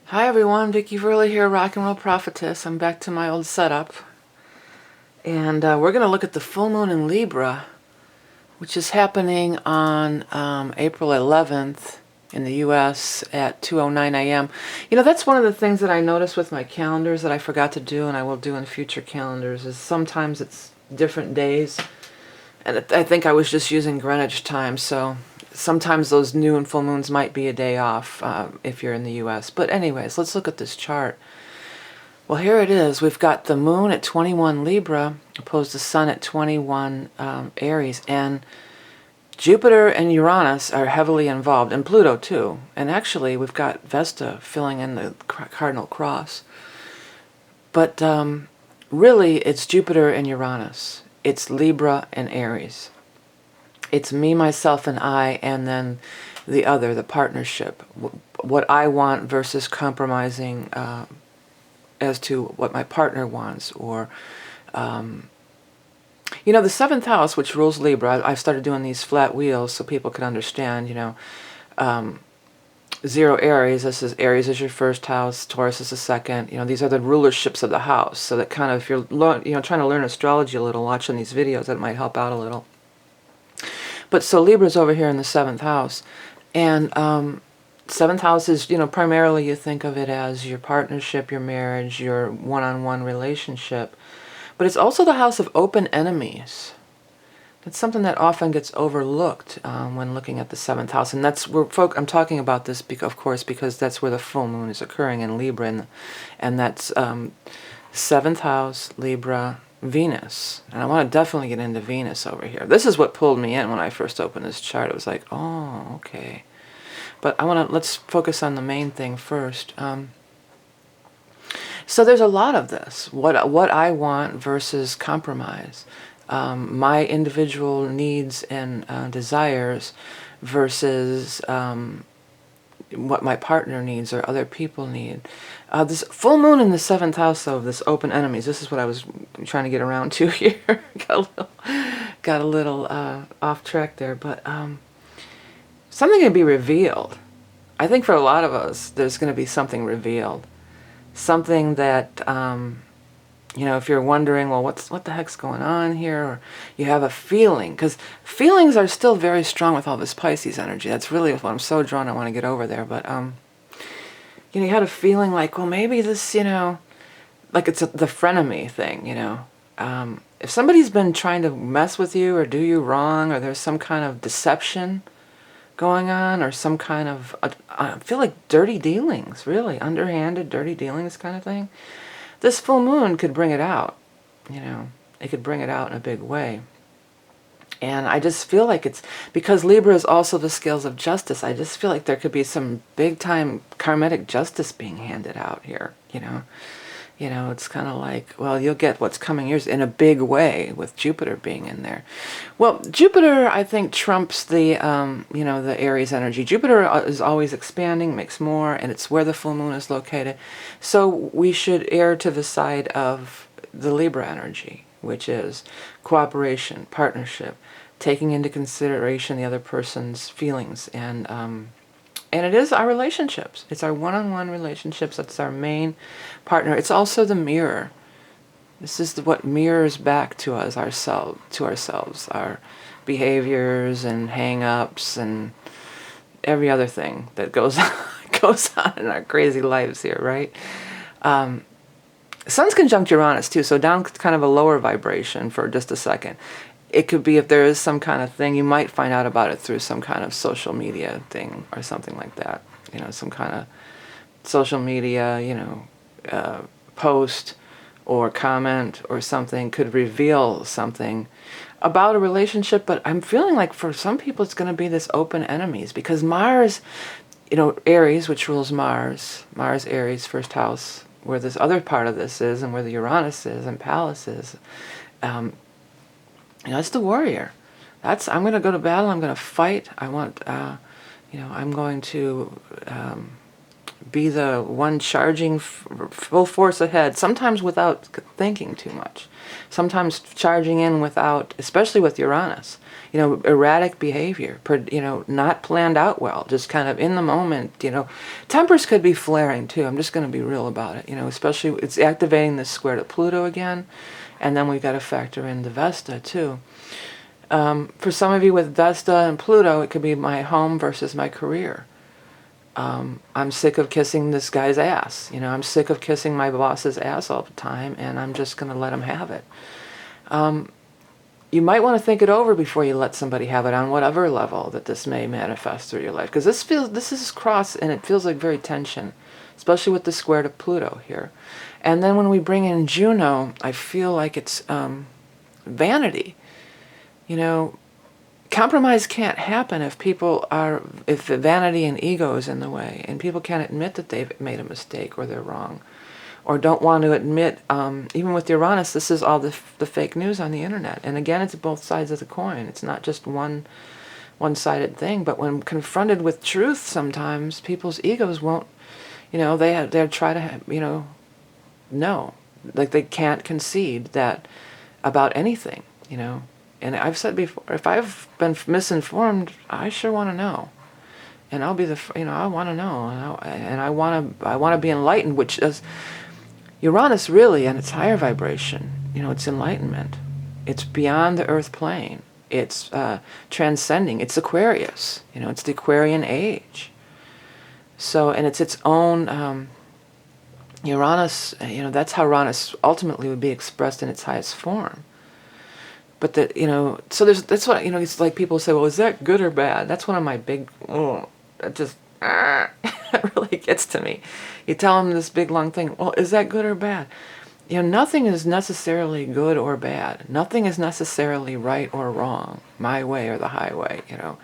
Hi everyone, Vickie here, Rock and Roll Prophetess. I'm back to my old setup. And we're going to look at the full moon in Libra, which is happening on April 11th in the US at 2:09 a.m. You know, that's one of the things that I noticed with my calendars that I forgot to do and I will do in future calendars, is sometimes it's different days. And I think I was just using Greenwich time, so sometimes those new and full moons might be a day off if you're in the US. But anyways, let's look at this chart. Well, here it is. We've got the moon at 21 Libra opposed to sun at 21 Aries. And Jupiter and Uranus are heavily involved, and Pluto too. And actually, we've got Vesta filling in the cardinal cross. But really, it's Jupiter and Uranus. It's Libra and Aries. It's me, myself, and I, and then the other, the partnership. What I want versus compromising as to what my partner wants. Or, you know, the 7th house, which rules Libra, I started doing these flat wheels so people could understand, you know. 0 Aries, Aries is your first house, Taurus is the second. You know, these are the rulerships of the house. So that kind of, if you're trying to learn astrology a little, watching these videos, that might help out a little. But so Libra's over here in the 7th house. And 7th house is, you know, primarily you think of it as your partnership, your marriage, your one-on-one relationship. But it's also the house of open enemies. It's something that often gets overlooked when looking at the 7th house. And that's where I'm talking about this, of course, because that's where the full moon is occurring in Libra. And that's 7th house, Libra, Venus. And I want to definitely get into Venus over here. This is what pulled me in when I first opened this chart. It was like, oh, okay. But let's focus on the main thing first. So there's a lot of this. What I want versus compromise. My individual needs and desires versus what my partner needs or other people need. This full moon in the 7th house, though, this open enemies, this is what I was trying to get around to here. got a little off track there, but something can be revealed. I think for a lot of us, there's going to be something revealed. Something that... you know, if you're wondering, well, what the heck's going on here? Or you have a feeling, because feelings are still very strong with all this Pisces energy. That's really what I'm so drawn. I want to get over there. But, you know, you had a feeling like, well, maybe this, you know, like it's the frenemy thing, you know. If somebody's been trying to mess with you or do you wrong, or there's some kind of deception going on, or some kind of, I feel like dirty dealings, really, underhanded, dirty dealings kind of thing. This full moon could bring it out, you know. It could bring it out in a big way. And I just feel like it's, because Libra is also the scales of justice, I just feel like there could be some big-time karmic justice being handed out here, you know. You know, it's kind of like, well, you'll get what's coming yours in a big way with Jupiter being in there. Well, Jupiter, I think, trumps the, you know, the Aries energy. Jupiter is always expanding, makes more, and it's where the full moon is located. So we should err to the side of the Libra energy, which is cooperation, partnership, taking into consideration the other person's feelings, and it is our relationships. It's our one-on-one relationships. That's our main partner. It's also the mirror. This is what mirrors back to us, ourselves, our behaviors and hang-ups and every other thing that goes on in our crazy lives here, right? Sun's conjunct Uranus too, so down kind of a lower vibration for just a second. It could be, if there is some kind of thing, you might find out about it through some kind of social media thing or something like that. You know, some kind of social media, you know, post or comment or something could reveal something about a relationship. But I'm feeling like for some people it's going to be this open enemies, because Mars, you know, Aries, which rules Mars, Aries, first house, where this other part of this is and where the Uranus is and Pallas is, you know, it's the warrior. I'm going to go to battle. I'm going to fight. I want, you know, I'm going to be the one charging full force ahead, sometimes without thinking too much, sometimes charging in without, especially with Uranus, you know, erratic behavior, you know, not planned out well, just kind of in the moment, you know. Tempers could be flaring too, I'm just going to be real about it, you know, especially it's activating this square to Pluto again, and then we've got to factor in the Vesta too. For some of you with Vesta and Pluto, it could be my home versus my career. I'm sick of kissing this guy's ass. You know, I'm sick of kissing my boss's ass all the time, and I'm just going to let him have it. You might want to think it over before you let somebody have it on whatever level that this may manifest through your life. Because this is cross, and it feels like very tension, especially with the square to Pluto here. And then when we bring in Juno, I feel like it's vanity. You know, compromise can't happen if if vanity and ego is in the way, and people can't admit that they've made a mistake or they're wrong, or don't want to admit, even with Uranus, this is all the fake news on the internet. And again, it's both sides of the coin. It's not just one-sided thing, but when confronted with truth, sometimes people's egos won't, you know, they'll try to, you know, no, like they can't concede that about anything, you know. And I've said before, if I've been misinformed, I sure want to know, and I'll be you know, I want to know, and I want to be enlightened, which is Uranus really, and its higher vibration. You know, it's enlightenment. It's beyond the Earth plane. It's transcending. It's Aquarius. You know, it's the Aquarian age. So, and it's its own Uranus. You know, that's how Uranus ultimately would be expressed in its highest form. But that, you know, so that's what, you know, it's like people say, well, is that good or bad? That's one of my big, that just, it really gets to me. You tell them this big long thing, well, is that good or bad? You know, nothing is necessarily good or bad. Nothing is necessarily right or wrong, my way or the highway, you know.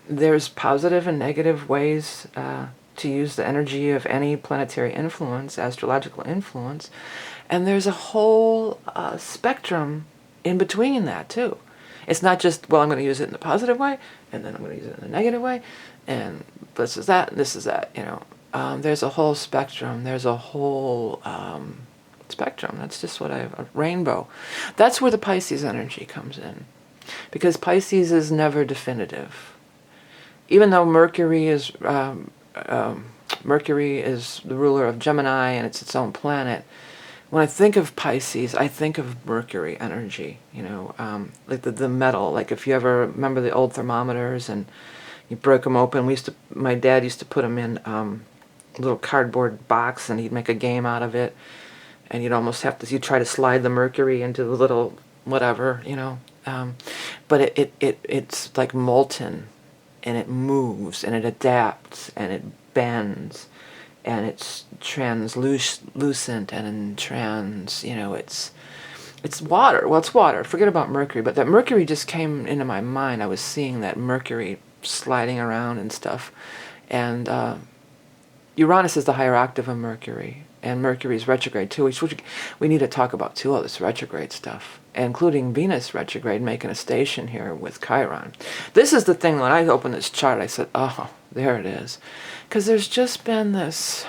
There's positive and negative ways to use the energy of any planetary influence, astrological influence. And there's a whole spectrum in between that, too. It's not just, well, I'm going to use it in the positive way, and then I'm going to use it in the negative way, and this is that, and this is that, you know. There's a whole spectrum. There's a whole spectrum. That's just a rainbow. That's where the Pisces energy comes in. Because Pisces is never definitive. Even though Mercury is the ruler of Gemini, and it's its own planet, when I think of Pisces, I think of Mercury energy, you know, like the metal. Like if you ever remember the old thermometers and you broke them open, my dad used to put them in a little cardboard box, and he'd make a game out of it, and you'd almost have to, you'd try to slide the mercury into the little whatever, you know, but it's like molten, and it moves, and it adapts, and it bends, and it's translucent and you know, it's water. Well, it's water. Forget about Mercury. But that Mercury just came into my mind. I was seeing that Mercury sliding around and stuff. And Uranus is the higher octave of Mercury. And Mercury's retrograde too, which we need to talk about too, all this retrograde stuff, including Venus retrograde making a station here with Chiron. This is the thing, when I opened this chart, I said, oh, there it is. Because there's just been this...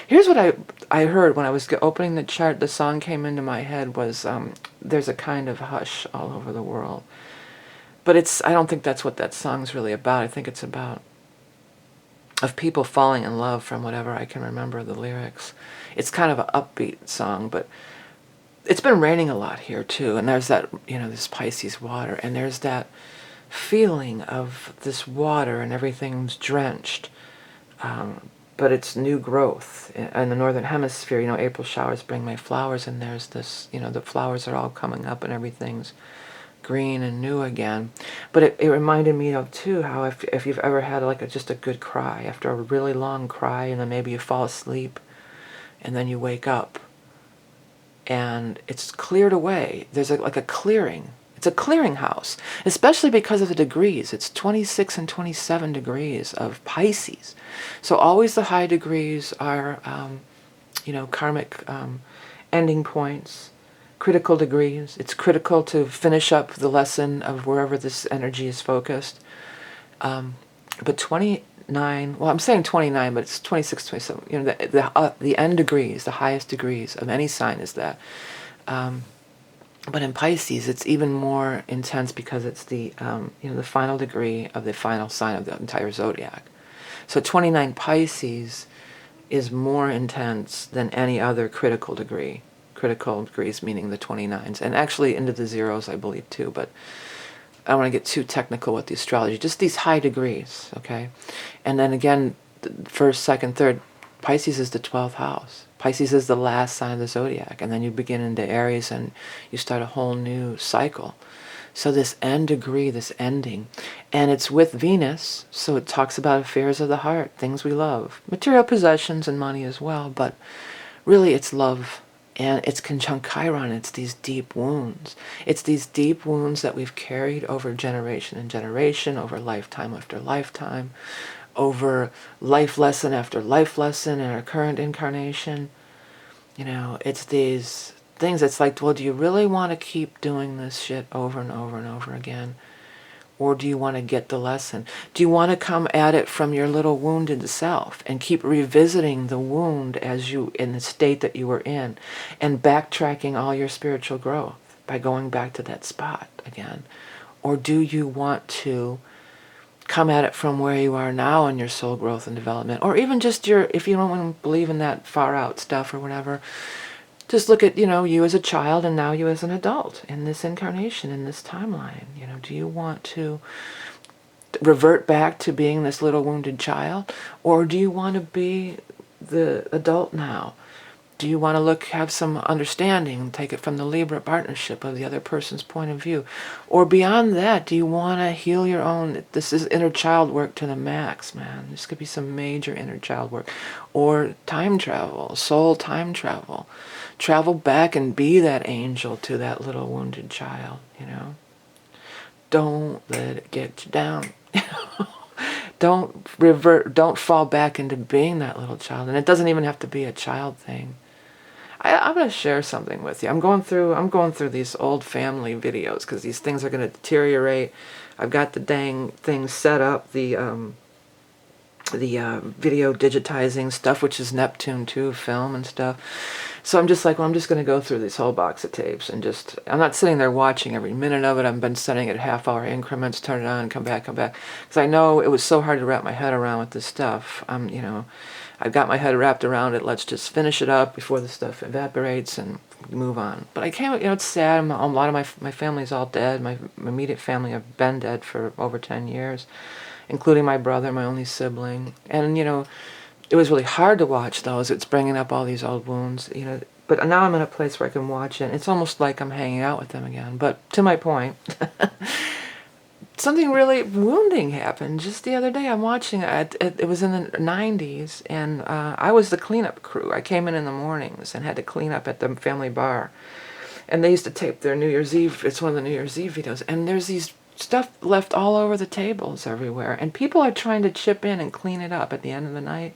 Here's what I heard when I was opening the chart. The song came into my head was, there's a kind of hush all over the world. But I don't think that's what that song's really about. I think it's about of people falling in love, from whatever I can remember the lyrics. It's kind of an upbeat song, but it's been raining a lot here too, and there's that, you know, this Pisces water, and there's that feeling of this water and everything's drenched, but it's new growth. In the northern hemisphere, you know, April showers bring May flowers, and there's this, you know, the flowers are all coming up and everything's green and new again. But it reminded me of too how if you've ever had like just a good cry, after a really long cry, and then maybe you fall asleep and then you wake up and it's cleared away. There's like a clearing. It's a clearinghouse, especially because of the degrees. It's 26 and 27 degrees of Pisces. So always the high degrees are, you know, karmic ending points, critical degrees. It's critical to finish up the lesson of wherever this energy is focused. But 29, well, I'm saying 29, but it's 26, 27. You know, the end degrees, the highest degrees of any sign is that. But in Pisces, it's even more intense because it's the, you know, the final degree of the final sign of the entire zodiac. So 29 Pisces is more intense than any other critical degree. Critical degrees meaning the 29s, and actually into the zeros, I believe, too. But I don't want to get too technical with the astrology. Just these high degrees, okay? And then again, first, second, third, Pisces is the 12th house. Pisces is the last sign of the zodiac, and then you begin into Aries and you start a whole new cycle. So this end degree, this ending, and it's with Venus, so it talks about affairs of the heart, things we love, material possessions and money as well, but really it's love, and it's conjunct Chiron. It's these deep wounds. It's these deep wounds that we've carried over generation and generation, over lifetime after lifetime, over life lesson after life lesson in our current incarnation. You know, it's these things. It's like, well, do you really want to keep doing this shit over and over and over again? Or do you want to get the lesson? Do you want to come at it from your little wounded self and keep revisiting the wound as you, in the state that you were in, and backtracking all your spiritual growth by going back to that spot again? Or do you want to come at it from where you are now in your soul growth and development, or even just your, if you don't want to believe in that far out stuff or whatever, just look at, you know, you as a child and now you as an adult in this incarnation, in this timeline. You know, do you want to revert back to being this little wounded child, or do you want to be the adult now? Do you want to have some understanding and take it from the LIBRA partnership of the other person's point of view? Or beyond that, do you want to heal your own? This is inner child work to the max, man. This could be some major inner child work. Or time travel, soul time travel. Travel back and be that angel to that little wounded child, you know? Don't let it get you down. Don't revert, don't fall back into being that little child. And it doesn't even have to be a child thing. I'm going to share something with you. I'm going through these old family videos because these things are going to deteriorate. I've got the dang thing set up, the video digitizing stuff, which is Neptune 2 film and stuff. So I'm just like, well, I'm just going to go through this whole box of tapes and just, I'm not sitting there watching every minute of it. I've been setting it half-hour increments, turn it on, come back. Because I know it was so hard to wrap my head around with this stuff. You know, I've got my head wrapped around it. Let's just finish it up before the stuff evaporates and move on. But I can't, you know, it's sad. A lot of my family's all dead. My immediate family have been dead for over 10 years, including my brother, my only sibling. And, you know, it was really hard to watch those. It's bringing up all these old wounds, you know. But now I'm in a place where I can watch it. It's almost like I'm hanging out with them again. But to my point, something really wounding happened just the other day. I'm watching it. It was in the 90s, and I was the cleanup crew. I came in the mornings and had to clean up at the family bar. And they used to tape their New Year's Eve. It's one of the New Year's Eve videos. And there's these stuff left all over the tables everywhere. And people are trying to chip in and clean it up at the end of the night.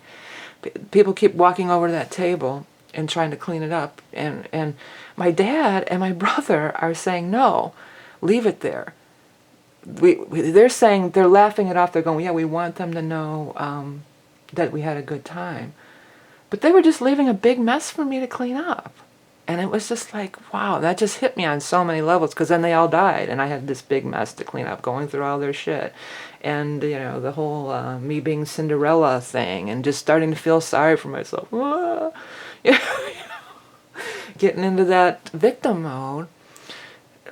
People keep walking over to that table and trying to clean it up. And my dad and my brother are saying, no, leave it there. They're saying, they're laughing it off. They're going, yeah, we want them to know that we had a good time. But they were just leaving a big mess for me to clean up. And it was just like, wow, that just hit me on so many levels, because then they all died, and I had this big mess to clean up, going through all their shit. And, you know, the whole me being Cinderella thing, and just starting to feel sorry for myself. You know, getting into that victim mode.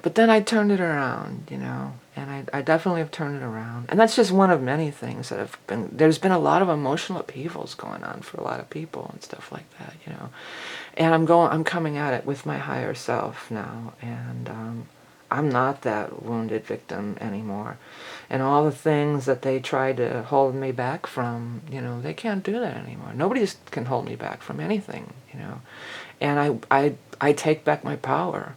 But then I turned it around, you know, and I definitely have turned it around. And that's just one of many things that have been, there's been a lot of emotional upheavals going on for a lot of people and stuff like that, you know. And I'm coming at it with my higher self now, and I'm not that wounded victim anymore. And all the things that they tried to hold me back from, you know, they can't do that anymore. Nobody can hold me back from anything, you know. And I take back my power.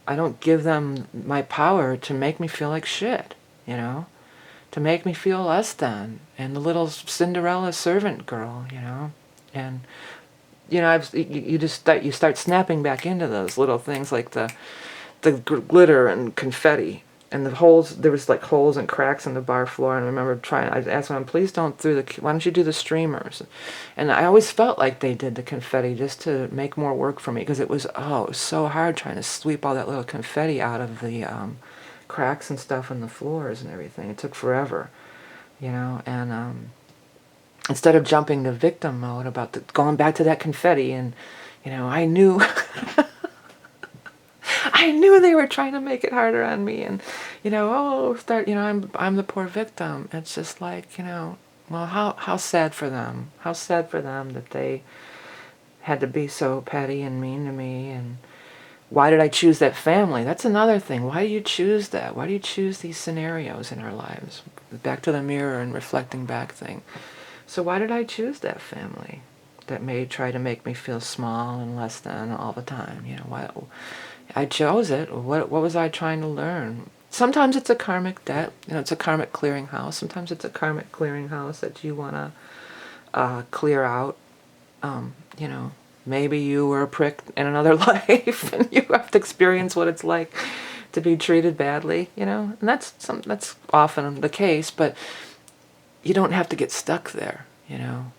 I don't give them my power to make me feel like shit, you know, to make me feel less than, and the little Cinderella servant girl, you know. And you know, you start snapping back into those little things like the glitter and confetti. And the holes, there was like holes and cracks in the bar floor. And I remember I asked them, please don't why don't you do the streamers? And I always felt like they did the confetti just to make more work for me, because it was so hard trying to sweep all that little confetti out of the cracks and stuff in the floors and everything. It took forever, you know. And instead of jumping to victim mode about going back to that confetti, and you know, I knew I knew they were trying to make it harder on me, and you know, I'm the poor victim. It's just like, you know, well, how sad for them. How sad for them that they had to be so petty and mean to me. And why did I choose that family? That's another thing. Why do you choose that? Why do you choose these scenarios in our lives? Back to the mirror and reflecting back thing. So why did I choose that family that may try to make me feel small and less than all the time? You know, why I chose it. What was I trying to learn? Sometimes it's a karmic debt. You know, it's a karmic clearing house. Sometimes it's a karmic clearing house that you want to clear out. You know, maybe you were a prick in another life, and you have to experience what it's like to be treated badly. You know, and that's often the case, but you don't have to get stuck there. You know,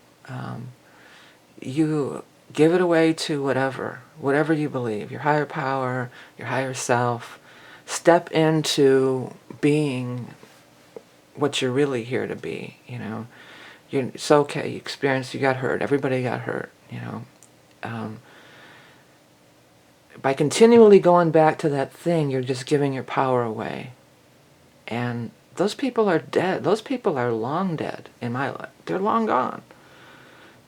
you give it away to whatever you believe, your higher power, your higher self. Step into being what you're really here to be, you know. It's okay, you got hurt, everybody got hurt, you know. By continually going back to that thing, you're just giving your power away. And those people are dead. Those people are long dead in my life. They're long gone.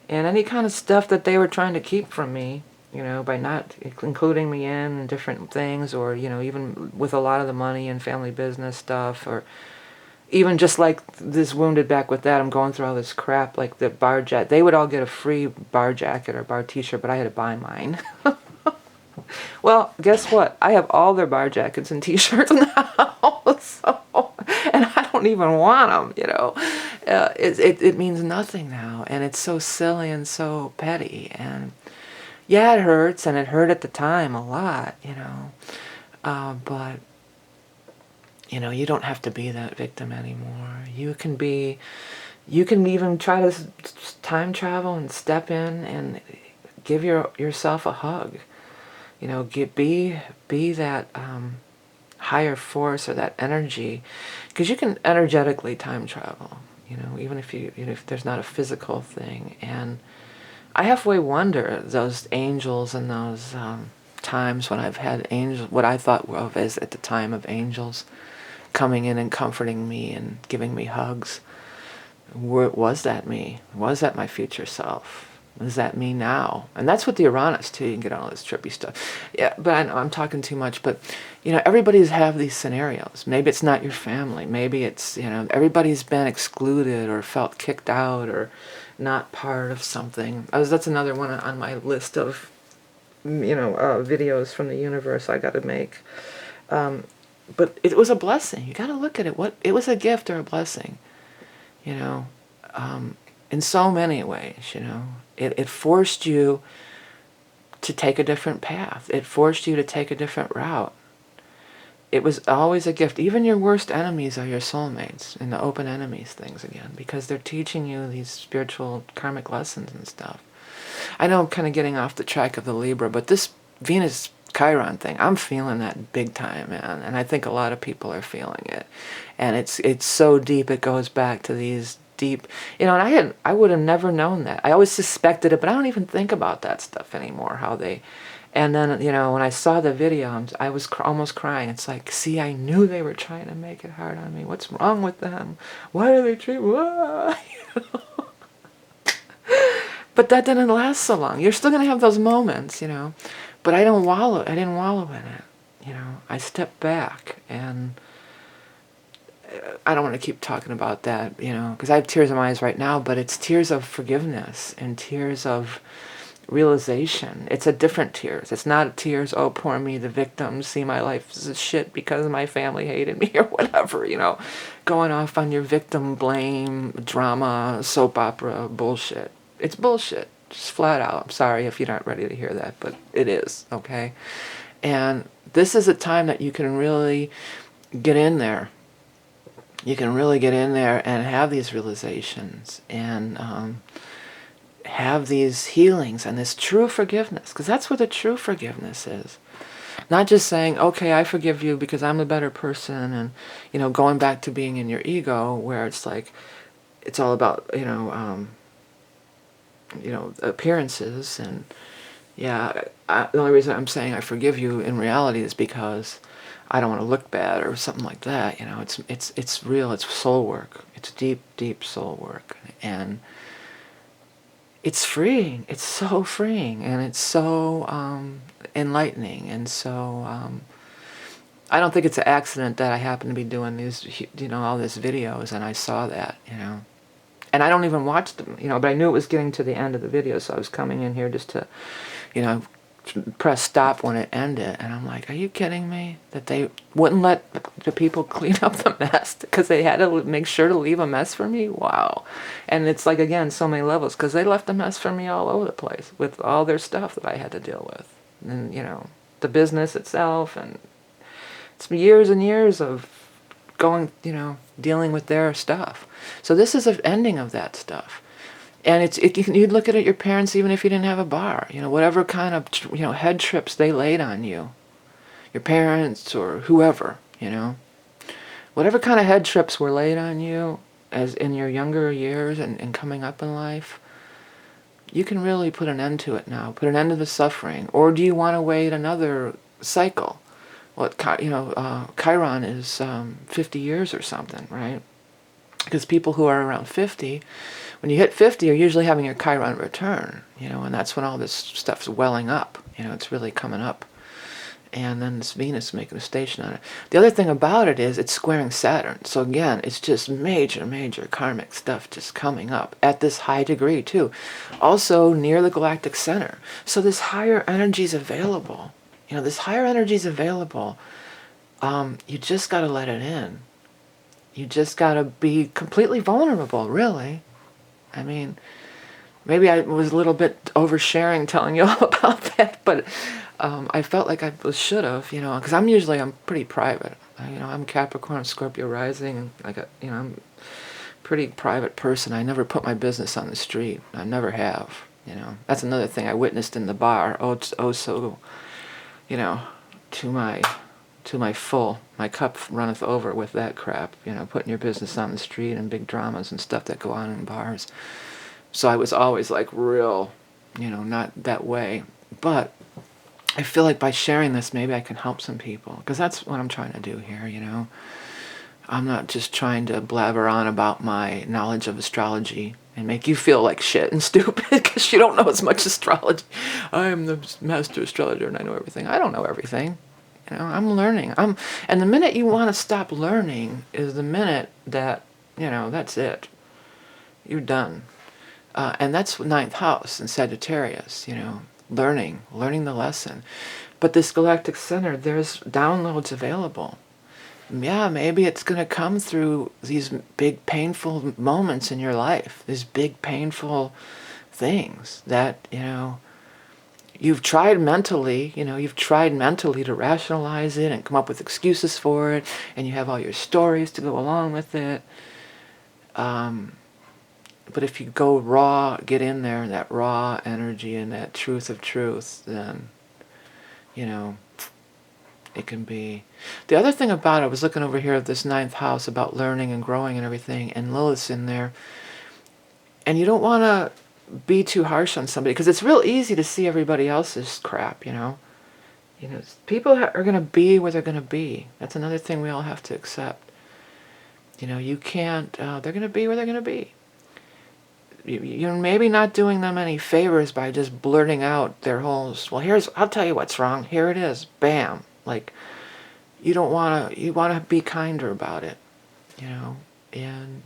And any kind of stuff that they were trying to keep from me, you know, by not including me in different things, or, you know, even with a lot of the money and family business stuff, or even just like this Wounded Back with that, I'm going through all this crap, like the bar jacket. They would all get a free bar jacket or bar t-shirt, but I had to buy mine. Well, guess what? I have all their bar jackets and t-shirts now, so, and I don't even want them, you know. It means nothing now, and it's so silly and so petty, and yeah, it hurts, and it hurt at the time a lot, you know, but, you know, you don't have to be that victim anymore. You can even try to time travel and step in and give yourself a hug. You know, be that higher force or that energy, because you can energetically time travel. You know, even if there's not a physical thing. And I halfway wonder those angels and those times when I've had angels, what I thought of as at the time of angels coming in and comforting me and giving me hugs. Was that me? Was that my future self? Is that me now? And that's what the Uranus too. You can get on all this trippy stuff. Yeah, but I know I'm talking too much. But you know, everybody's have these scenarios. Maybe it's not your family. Maybe it's, you know, everybody's been excluded or felt kicked out or not part of something. That's another one on my list of, you know, videos from the universe I got to make. But it was a blessing. You got to look at it. It was a gift or a blessing, you know, in so many ways, you know. It forced you to take a different path. It forced you to take a different route. It was always a gift. Even your worst enemies are your soulmates, and the open enemies things again, because they're teaching you these spiritual karmic lessons and stuff. I know I'm kind of getting off the track of the Libra, but this Venus Chiron thing, I'm feeling that big time, man. And I think a lot of people are feeling it. And it's so deep, it goes back to these deep, you know, and I would have never known that. I always suspected it, but I don't even think about that stuff anymore, and then, you know, when I saw the video, I was almost crying. It's like, see, I knew they were trying to make it hard on me. What's wrong with them? Why do they treat me? But that didn't last so long. You're still going to have those moments, you know, but I didn't wallow in it, you know. I stepped back, and I don't want to keep talking about that, you know, because I have tears in my eyes right now, but it's tears of forgiveness and tears of realization. It's a different tears. It's not tears, oh, poor me, the victim, see my life is shit because my family hated me or whatever, you know, going off on your victim blame, drama, soap opera bullshit. It's bullshit, just flat out. I'm sorry if you're not ready to hear that, but it is, okay? And this is a time that you can really get in there. You can really get in there and have these realizations and have these healings and this true forgiveness, because that's what the true forgiveness is. Not just saying, okay, I forgive you because I'm a better person, and, you know, going back to being in your ego, where it's like, it's all about, appearances. And yeah, the only reason I'm saying I forgive you in reality is because I don't want to look bad or something like that. You know, it's real. It's soul work. It's deep, deep soul work, and it's freeing. It's so freeing, and it's so enlightening, and so I don't think it's an accident that I happen to be doing these, all these videos, and I saw that, and I don't even watch them, but I knew it was getting to the end of the video, so I was coming in here just to, press stop when it ended, and I'm like, are you kidding me? That they wouldn't let the people clean up the mess because they had to make sure to leave a mess for me? Wow. And it's like, again, so many levels, because they left a mess for me all over the place with all their stuff that I had to deal with. And, the business itself, and it's years and years of going, dealing with their stuff. So this is an ending of that stuff. And you'd look at your parents even if you didn't have a bar, whatever kind of, head trips they laid on you, your parents or whoever, whatever kind of head trips were laid on you as in your younger years and coming up in life, you can really put an end to it now, put an end to the suffering. Or do you want to wait another cycle? Well, Chiron is 50 years or something, right? Because people who are around 50, when you hit 50, are usually having your Chiron return, and that's when all this stuff's welling up, it's really coming up. And then this Venus making a station on it. The other thing about it is it's squaring Saturn. So again, it's just major, major karmic stuff just coming up at this high degree too. Also near the galactic center. So this higher energy is available. This higher energy is available. You just got to let it in. You just got to be completely vulnerable, really. I mean, maybe I was a little bit oversharing telling you all about that, but I felt like I should have, because I'm pretty private. I'm Capricorn, Scorpio rising, and I'm a pretty private person. I never put my business on the street. I never have, That's another thing I witnessed in the bar. So, to my full, my cup runneth over with that crap, putting your business on the street and big dramas and stuff that go on in bars. So I was always like real, not that way. But I feel like by sharing this, maybe I can help some people, because that's what I'm trying to do here, I'm not just trying to blabber on about my knowledge of astrology and make you feel like shit and stupid because you don't know as much astrology. I'm the master astrologer and I know everything. I don't know everything. I'm learning. And the minute you want to stop learning is the minute that, that's it. You're done. And that's ninth house in Sagittarius, learning the lesson. But this galactic center, there's downloads available. Yeah, maybe it's going to come through these big painful moments in your life, these big painful things that, you've tried mentally, to rationalize it and come up with excuses for it, and you have all your stories to go along with it. But if you go raw, get in there, that raw energy and that truth of truth, then, it can be. The other thing about it, I was looking over here at this ninth house about learning and growing and everything, and Lilith's in there. And you don't want to be too harsh on somebody, because it's real easy to see everybody else's crap, people are going to be where they're going to be. That's another thing we all have to accept. You can't, they're going to be where they're going to be. You're maybe not doing them any favors by just blurting out their whole, well, I'll tell you what's wrong, here it is, bam. Like, you want to be kinder about it, and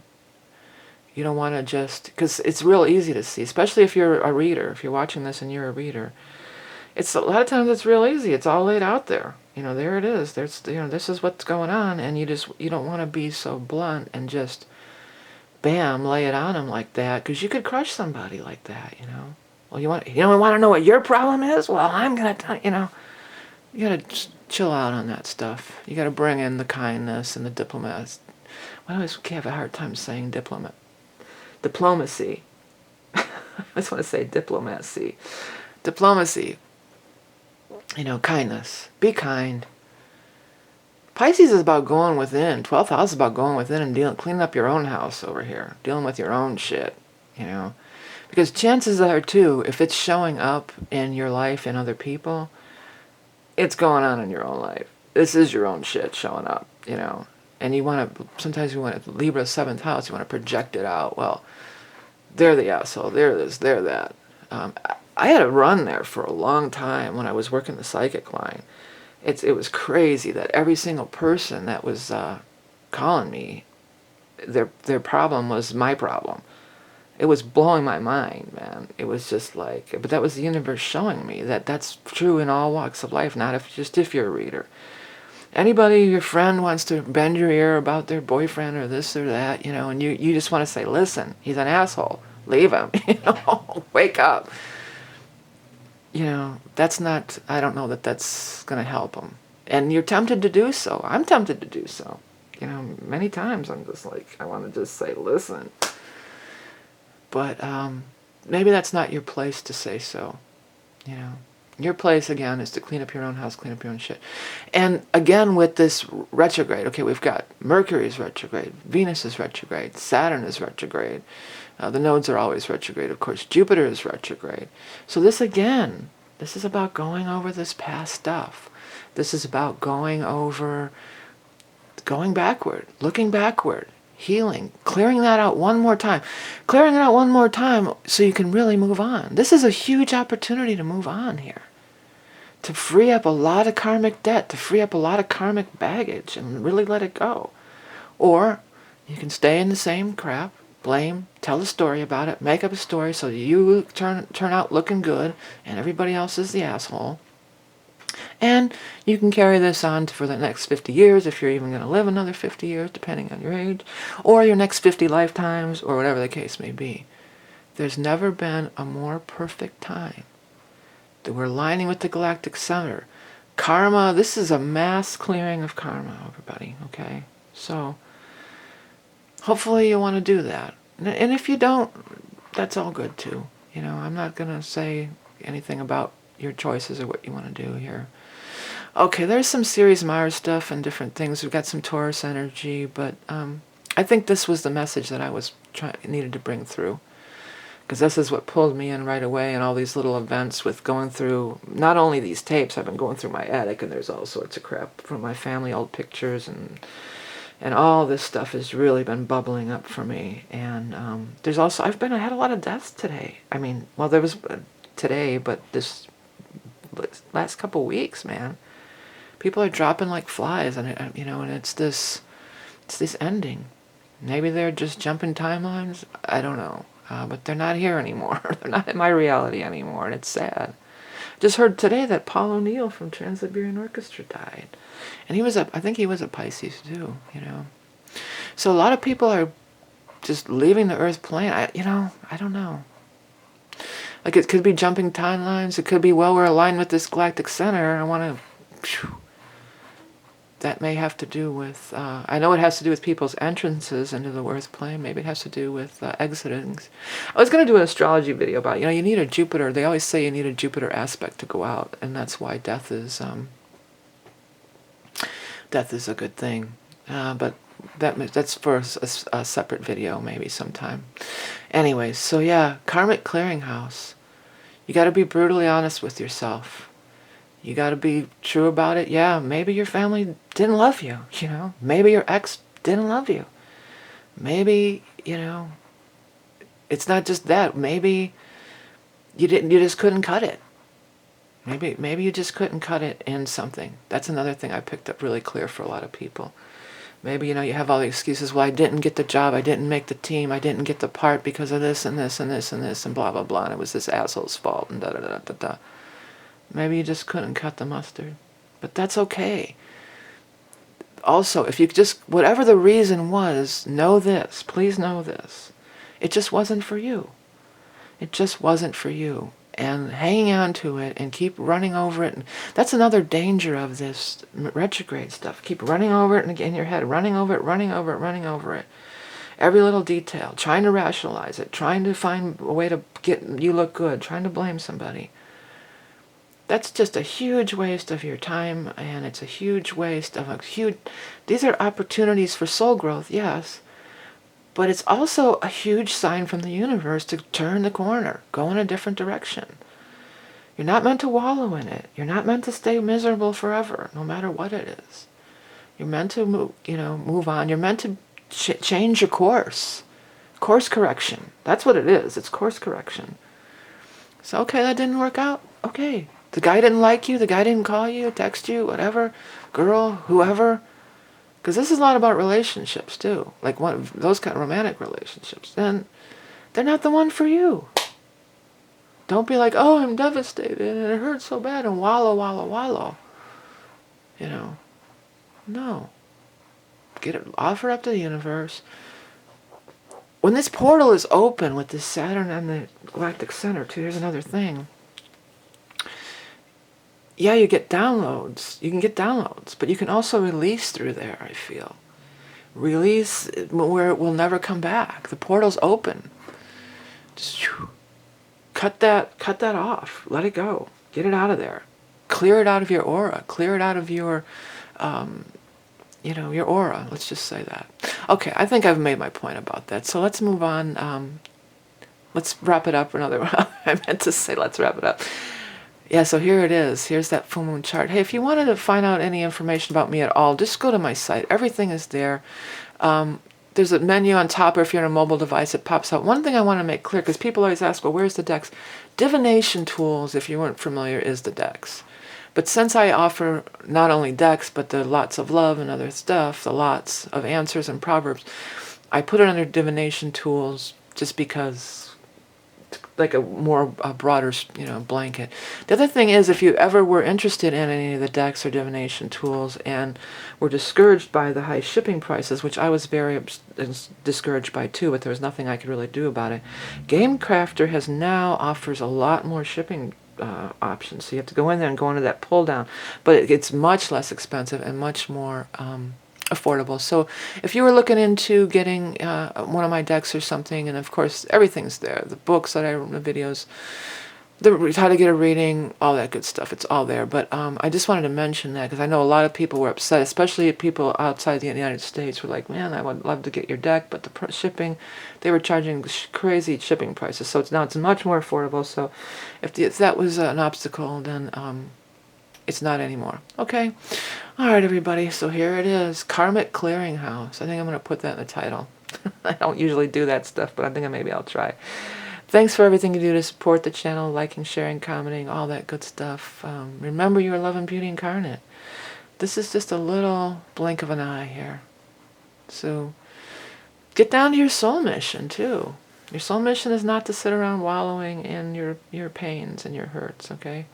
you don't want to just, because it's real easy to see, especially if you're a reader, if you're watching this and you're a reader. It's a lot of times it's real easy. It's all laid out there. There it is. There's, this is what's going on, and you don't want to be so blunt and just, bam, lay it on them like that, because you could crush somebody like that. Well, you want to know what your problem is? Well, I'm gonna tell You gotta chill out on that stuff. You gotta bring in the kindness and the diplomat. I always have a hard time saying diplomat. Diplomacy. I just want to say diplomacy. Diplomacy. You know, kindness. Be kind. Pisces is about going within. 12th house is about going within and cleaning up your own house over here. Dealing with your own shit, you know. Because chances are, too, if it's showing up in your life and other people, it's going on in your own life. This is your own shit showing up, you know. And you want to, sometimes you want to, Libra 7th house, you want to project it out. Well, they're the asshole, they're this, they're that. I had a run there for a long time when I was working the psychic line. It was crazy that every single person that was calling me, their problem was my problem. It was blowing my mind, man. It was just like, but that was the universe showing me that that's true in all walks of life, not if you're a reader. Anybody, your friend wants to bend your ear about their boyfriend or this or that, you know, and you just want to say, listen, he's an asshole. Leave him, you know, wake up. You know, that's not, I don't know that that's going to help them. And you're tempted to do so. I'm tempted to do so. You know, many times I'm just like, I want to just say, listen. But maybe that's not your place to say so, you know. Your place, again, is to clean up your own house, clean up your own shit. And again, with this retrograde, okay, we've got Mercury is retrograde, Venus is retrograde, Saturn is retrograde. The nodes are always retrograde, of course. Jupiter is retrograde. So this, again, this is about going over this past stuff. This is about going backward, looking backward, healing, clearing that out one more time. Clearing it out one more time so you can really move on. This is a huge opportunity to move on here. To free up a lot of karmic debt, to free up a lot of karmic baggage and really let it go. Or you can stay in the same crap, blame, tell a story about it, make up a story so you turn out looking good and everybody else is the asshole. And you can carry this on for the next 50 years, if you're even going to live another 50 years, depending on your age, or your next 50 lifetimes, or whatever the case may be. There's never been a more perfect time. That we're aligning with the galactic center. Karma, this is a mass clearing of karma, everybody, okay? So, hopefully you want to do that. And if you don't, that's all good too. You know, I'm not going to say anything about your choices or what you want to do here. Okay, there's some Ceres Mars stuff and different things. We've got some Taurus energy, but I think this was the message that I was needed to bring through. Because this is what pulled me in right away, and all these little events with going through, not only these tapes, I've been going through my attic, and there's all sorts of crap from my family, old pictures, and all this stuff has really been bubbling up for me. And there's also, I had a lot of deaths today. I mean, well, there was today, but this last couple weeks, man, people are dropping like flies, and you know, and it's this ending. Maybe they're just jumping timelines. I don't know. But they're not here anymore. They're not in my reality anymore, and it's sad. Just heard today that Paul O'Neill from Trans-Siberian Orchestra died. And I think he was a Pisces too, you know. So a lot of people are just leaving the Earth plane. I don't know. Like, it could be jumping timelines. It could be, well, we're aligned with this galactic center. I want to... That may have to do with, I know it has to do with people's entrances into the Earth plane. Maybe it has to do with exiting. I was going to do an astrology video about, you know, you need a Jupiter. They always say you need a Jupiter aspect to go out, and that's why death is a good thing. But that's for a separate video, maybe sometime. Anyways, so yeah, karmic clearinghouse. You got to be brutally honest with yourself. You got to be true about it. Yeah, maybe your family didn't love you, you know. Maybe your ex didn't love you. Maybe, you know, it's not just that. Maybe you just couldn't cut it. Maybe you just couldn't cut it in something. That's another thing I picked up really clear for a lot of people. Maybe, you know, you have all the excuses. Well, I didn't get the job. I didn't make the team. I didn't get the part because of this and this and this and this and blah, blah, blah. And it was this asshole's fault and da-da-da-da-da. Maybe you just couldn't cut the mustard. But that's okay. Also, if you just, whatever the reason was, know this. Please know this. It just wasn't for you. It just wasn't for you. and hanging on to it and keep running over it. And that's another danger of this retrograde stuff. Keep running over it in your head, running over it, running over it, running over it. Every little detail, trying to rationalize it, trying to find a way to get you look good, trying to blame somebody. That's just a huge waste of your time, and it's a huge waste of these are opportunities for soul growth, yes, but it's also a huge sign from the universe to turn the corner, go in a different direction. You're not meant to wallow in it. You're not meant to stay miserable forever, no matter what it is. You're meant to move on. You're meant to change your course. Course correction. That's what it is. It's course correction. So, okay, that didn't work out. Okay. The guy didn't like you. The guy didn't call you, text you, whatever. Girl, whoever. Because this is a lot about relationships, too. Like those kind of romantic relationships. Then they're not the one for you. Don't be like, oh, I'm devastated and it hurts so bad and wallow, wallow, wallow. No. Get it, offer up to the universe. When this portal is open with this Saturn and the galactic center, too, here's another thing. Yeah, you get downloads. You can get downloads, but you can also release through there, I feel. Release where it will never come back. The portal's open. Just cut that off. Let it go. Get it out of there. Clear it out of your aura. Clear it out of your, your aura. Let's just say that. Okay, I think I've made my point about that. So let's move on. Let's wrap it up. I meant to say let's wrap it up. Yeah, so here it is. Here's that full moon chart. Hey, if you wanted to find out any information about me at all, just go to my site. Everything is there. There's a menu on top, or if you're on a mobile device, it pops out. One thing I want to make clear, because people always ask, well, where's the decks? Divination tools, if you weren't familiar, is the decks. But since I offer not only decks, but the lots of love and other stuff, the lots of answers and proverbs, I put it under divination tools just because, like a more broader, blanket. The other thing is, if you ever were interested in any of the decks or divination tools and were discouraged by the high shipping prices, which I was very discouraged by too, but there was nothing I could really do about it. Game Crafter now offers a lot more shipping options, so you have to go in there and go into that pull down, but it's much less expensive and much more affordable. So if you were looking into getting one of my decks or something, and of course everything's there, the books that I wrote, the videos, how to get a reading, all that good stuff, it's all there. But I just wanted to mention that because I know a lot of people were upset, especially people outside the United States were like, man, I would love to get your deck, but the shipping, they were charging crazy shipping prices. So it's much more affordable. So if that was an obstacle, then it's not anymore. Okay. All right, everybody. So here it is. Karmic Clearing House. I think I'm going to put that in the title. I don't usually do that stuff, but I think maybe I'll try. Thanks for everything you do to support the channel, liking, sharing, commenting, all that good stuff. Remember, you're love and beauty incarnate. This is just a little blink of an eye here. So get down to your soul mission, too. Your soul mission is not to sit around wallowing in your pains and your hurts, okay?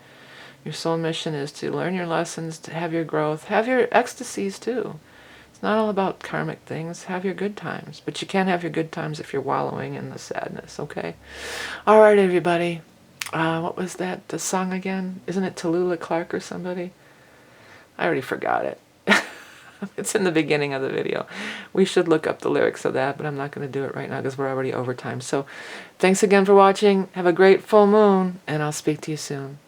Your soul mission is to learn your lessons, to have your growth, have your ecstasies too. It's not all about karmic things. Have your good times. But you can't have your good times if you're wallowing in the sadness, okay? All right, everybody. What was that? The song again? Isn't it Tallulah Clark or somebody? I already forgot it. It's in the beginning of the video. We should look up the lyrics of that, but I'm not going to do it right now because we're already over time. So thanks again for watching. Have a great full moon, and I'll speak to you soon.